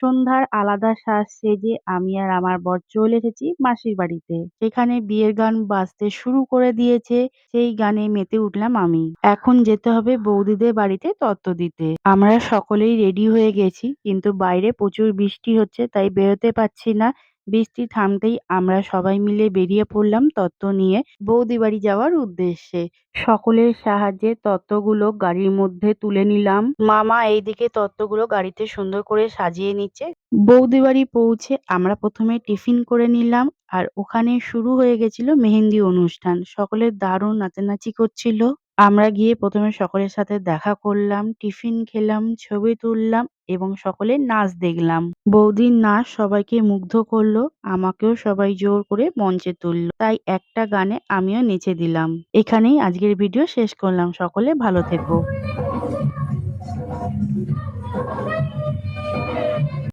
সন্ধ্যার আলাদা সাজ সেজে আমি আর আমার বর চলে এসেছি মাসির বাড়িতে। সেখানে বিয়ের গান বাজতে শুরু করে দিয়েছে। সেই গানে মেতে উঠলাম আমি। এখন যেতে হবে বৌদিদের বাড়িতে তত্ত্ব দিতে। আমরা সকলেই রেডি হয়ে গেছি, কিন্তু বাইরে প্রচুর বৃষ্টি হচ্ছে, তাই বেরোতে পারছি না। বৃষ্টি থামতেই আমরা সবাই মিলে বেরিয়ে পড়লাম তত্ত্ব নিয়ে বৌদি বাড়ি যাওয়ার উদ্দেশ্যে। সকলের সাহায্যে তত্ত্বগুলো গাড়ির মধ্যে তুলে নিলাম। মামা এইদিকে তত্ত্বগুলো গাড়িতে সুন্দর করে সাজিয়ে নিচ্ছে। বৌদি বাড়ি পৌঁছে আমরা প্রথমে টিফিন করে নিলাম, আর ওখানে শুরু হয়ে গেছিল মেহেন্দি অনুষ্ঠান। সকলে দারুণ নাচানাচি করছিল। আমরা গিয়ে প্রথমে সকলের সাথে দেখা করলাম, টিফিন খেলাম, ছবি তুললাম এবং সকলের নাচ দেখলাম। বৌদির নাচ সবাইকে মুগ্ধ করলো। আমাকেও সবাই জোর করে মঞ্চে তুললো, তাই একটা গানে আমিও নেচে দিলাম। এখানেই আজকের ভিডিও শেষ করলাম। সকলে ভালো থেকো।